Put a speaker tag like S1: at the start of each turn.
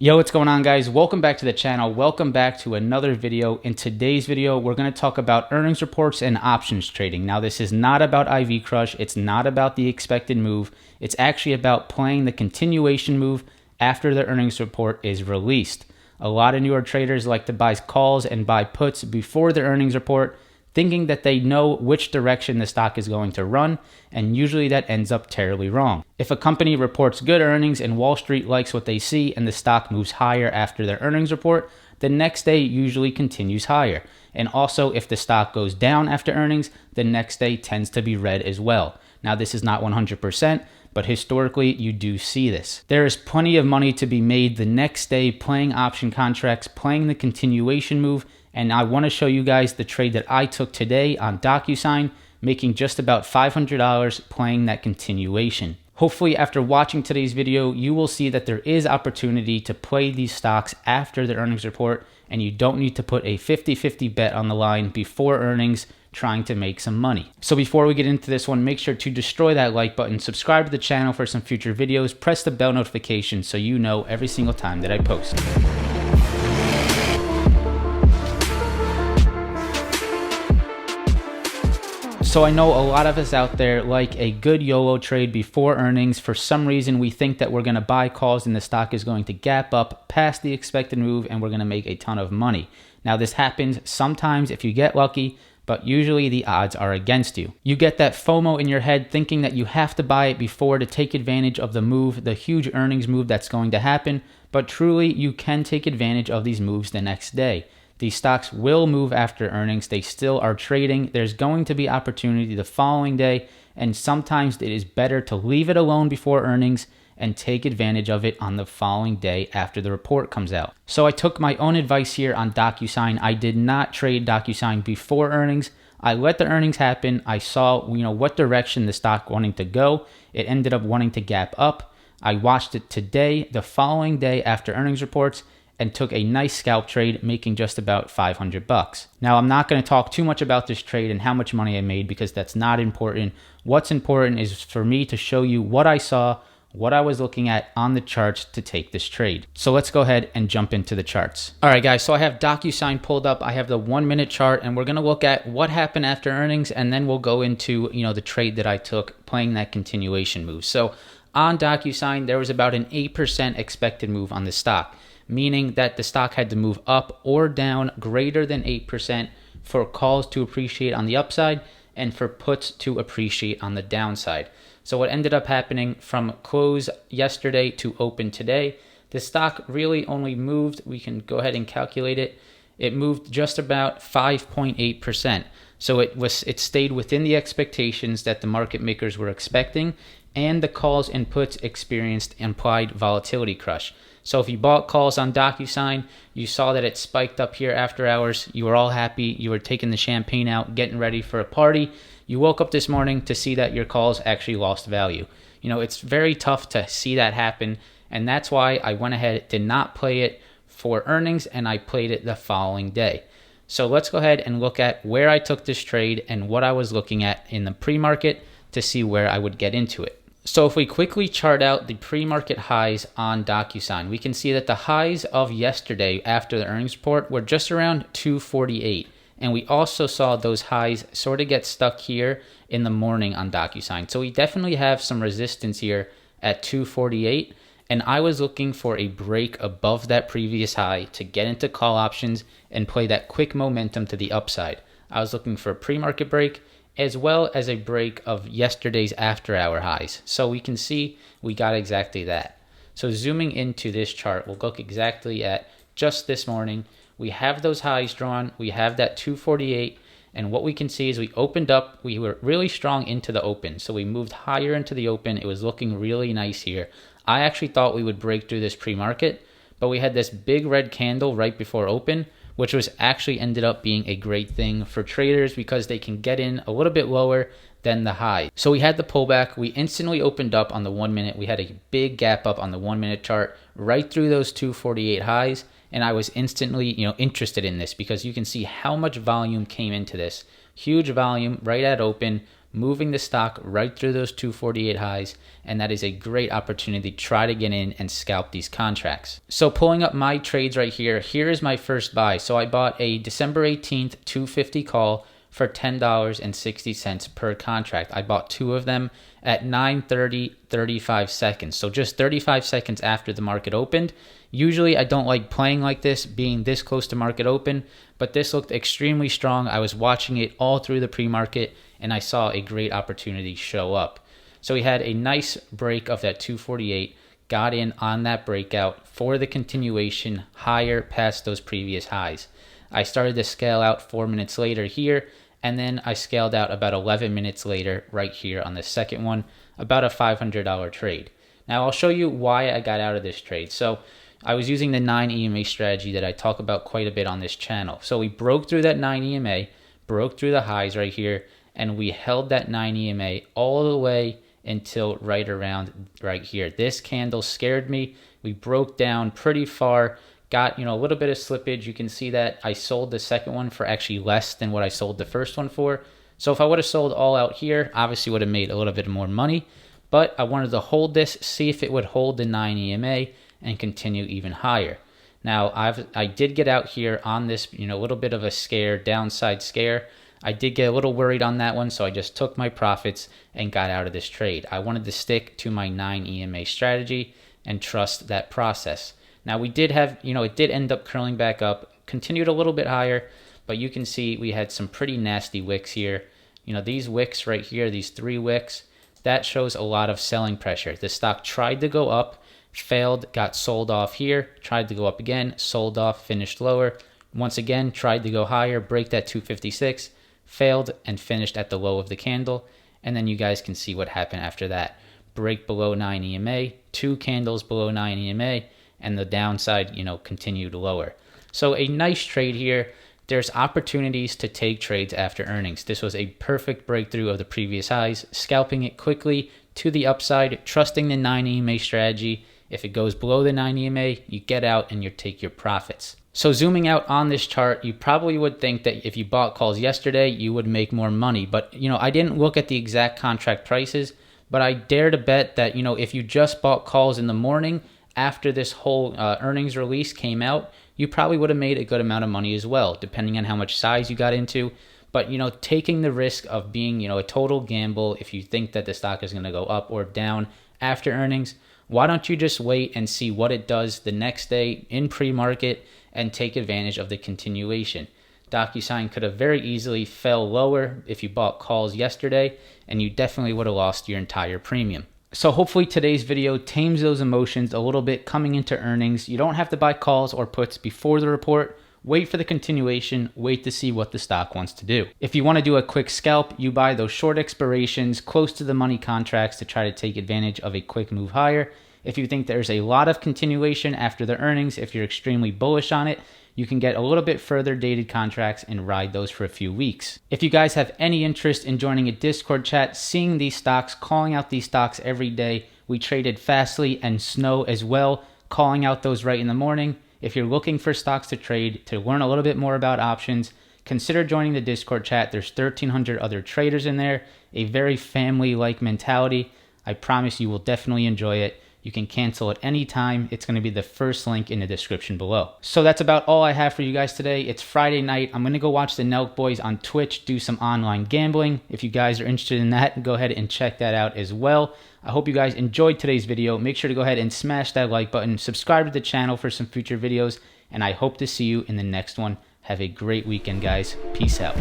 S1: Yo, what's going on, guys? Welcome back to the channel. Welcome back to another video. In today's video, we're going to talk about earnings reports and options trading. Now, this is not about IV Crush. It's not about the expected move. It's actually about playing the continuation move after the earnings report is released. A lot of newer traders like to buy calls and buy puts before the earnings report, thinking that they know which direction the stock is going to run, and usually that ends up terribly wrong. If a company reports good earnings and Wall Street likes what they see and the stock moves higher after their earnings report, the next day usually continues higher. And also, if the stock goes down after earnings, the next day tends to be red as well. Now, this is not 100%, but historically, you do see this. There is plenty of money to be made the next day playing option contracts, playing the continuation move, and I want to show you guys the trade that I took today on DocuSign, making just about $500 playing that continuation. Hopefully, after watching today's video, you will see that there is opportunity to play these stocks after the earnings report, and you don't need to put a 50-50 bet on the line before earnings trying to make some money. So before we get into this one, make sure to destroy that like button, subscribe to the channel for some future videos, press the bell notification so you know every single time that I post. So I know a lot of us out there like a good YOLO trade before earnings. For some reason, we think that we're going to buy calls and the stock is going to gap up past the expected move and we're going to make a ton of money. Now, this happens sometimes if you get lucky, but usually the odds are against you. You get that FOMO in your head thinking that you have to buy it before to take advantage of the move, the huge earnings move that's going to happen, but truly you can take advantage of these moves the next day. These stocks will move after earnings. They still are trading. There's going to be opportunity the following day, and sometimes it is better to leave it alone before earnings and take advantage of it on the following day after the report comes out. So I took my own advice here on DocuSign. I did not trade DocuSign before earnings. I let the earnings happen. I saw, what direction the stock wanting to go. It ended up wanting to gap up. I watched it today, the following day after earnings reports, and took a nice scalp trade, making just about $500. Now, I'm not going to talk too much about this trade and how much money I made because that's not important. What's important is for me to show you what I saw, what I was looking at on the charts to take this trade. So let's go ahead and jump into the charts. All right, guys, so I have DocuSign pulled up. I have the 1 minute chart, and we're going to look at what happened after earnings, and then we'll go into, the trade that I took playing that continuation move. So on DocuSign, there was about an 8% expected move on the stock, meaning that the stock had to move up or down greater than 8% for calls to appreciate on the upside and for puts to appreciate on the downside. So what ended up happening from close yesterday to open today, the stock really only moved, we can go ahead and calculate it, it moved just about 5.8%. So it stayed within the expectations that the market makers were expecting, and the calls and puts experienced implied volatility crush. So if you bought calls on DocuSign, you saw that it spiked up here after hours. You were all happy. You were taking the champagne out, getting ready for a party. You woke up this morning to see that your calls actually lost value. It's very tough to see that happen, and that's why I went ahead, did not play it for earnings, and I played it the following day. So let's go ahead and look at where I took this trade and what I was looking at in the pre-market to see where I would get into it. So if we quickly chart out the pre-market highs on DocuSign, we can see that the highs of yesterday after the earnings report were just around 248. And we also saw those highs sort of get stuck here in the morning on DocuSign. So we definitely have some resistance here at 248. And I was looking for a break above that previous high to get into call options and play that quick momentum to the upside. I was looking for a pre-market break as well as a break of yesterday's after-hour highs. So we can see we got exactly that. So zooming into this chart, we'll look exactly at just this morning. We have those highs drawn. We have that 248. And what we can see is we opened up. We were really strong into the open. So we moved higher into the open. It was looking really nice here. I actually thought we would break through this pre-market, but we had this big red candle right before open, which was actually ended up being a great thing for traders because they can get in a little bit lower than the high. So we had the pullback. We instantly opened up on the 1 minute. We had a big gap up on the 1 minute chart right through those 248 highs. And I was instantly, interested in this because you can see how much volume came into this. Huge volume right at open, moving the stock right through those 248 highs, and that is a great opportunity to try to get in and scalp these contracts. So pulling up my trades right here, here is my first buy. So I bought a December 18th 250 call for $10.60 per contract. I bought two of them at 9:30, 35 seconds. So just 35 seconds after the market opened. Usually I don't like playing like this, being this close to market open, but this looked extremely strong. I was watching it all through the pre-market and I saw a great opportunity show up. So we had a nice break of that 248, got in on that breakout for the continuation higher past those previous highs. I started to scale out 4 minutes later here, and then I scaled out about 11 minutes later right here on the second one, about a $500 trade. Now I'll show you why I got out of this trade. So I was using the 9 EMA strategy that I talk about quite a bit on this channel. So we broke through that 9 EMA, broke through the highs right here, and we held that 9 EMA all the way until right around right here. This candle scared me. We broke down pretty far, got a little bit of slippage. You can see that I sold the second one for actually less than what I sold the first one for. So if I would have sold all out here, obviously would have made a little bit more money, but I wanted to hold this, see if it would hold the 9 EMA and continue even higher. Now I did get out here on this little bit of a scare, downside scare. I did get a little worried on that one, so I just took my profits and got out of this trade. I wanted to stick to my 9 EMA strategy and trust that process. Now we did have, it did end up curling back up, continued a little bit higher, but you can see we had some pretty nasty wicks here. These wicks right here, these 3 wicks, that shows a lot of selling pressure. The stock tried to go up, failed, got sold off here, tried to go up again, sold off, finished lower. Once again, tried to go higher, break that 256, failed, and finished at the low of the candle. And then you guys can see what happened after that. Break below 9 EMA, 2 candles below 9 EMA, and the downside, continued lower. So a nice trade here. There's opportunities to take trades after earnings. This was a perfect breakthrough of the previous highs, scalping it quickly to the upside, trusting the 9 EMA strategy. If it goes below the 9 EMA, you get out and you take your profits. So zooming out on this chart, you probably would think that if you bought calls yesterday, you would make more money. But, I didn't look at the exact contract prices, but I dare to bet that, if you just bought calls in the morning, after this whole earnings release came out, you probably would have made a good amount of money as well, depending on how much size you got into. But, taking the risk of being, a total gamble if you think that the stock is going to go up or down after earnings, why don't you just wait and see what it does the next day in pre-market and take advantage of the continuation? DocuSign could have very easily fell lower if you bought calls yesterday, and you definitely would have lost your entire premium. So hopefully today's video tames those emotions a little bit coming into earnings. You don't have to buy calls or puts before the report. Wait for the continuation, wait to see what the stock wants to do. If you want to do a quick scalp, you buy those short expirations close to the money contracts to try to take advantage of a quick move higher. If you think there's a lot of continuation after the earnings, if you're extremely bullish on it, you can get a little bit further dated contracts and ride those for a few weeks. If you guys have any interest in joining a Discord chat, seeing these stocks, calling out these stocks every day, we traded Fastly and Snow as well, calling out those right in the morning. If you're looking for stocks to trade, to learn a little bit more about options, consider joining the Discord chat. There's 1,300 other traders in there, a very family-like mentality. I promise you will definitely enjoy it. You can cancel at any time. It's going to be the first link in the description below. So that's about all I have for you guys today. It's Friday night. I'm going to go watch the Nelk Boys on Twitch do some online gambling. If you guys are interested in that, go ahead and check that out as well. I hope you guys enjoyed today's video. Make sure to go ahead and smash that like button. Subscribe to the channel for some future videos. And I hope to see you in the next one. Have a great weekend, guys. Peace out.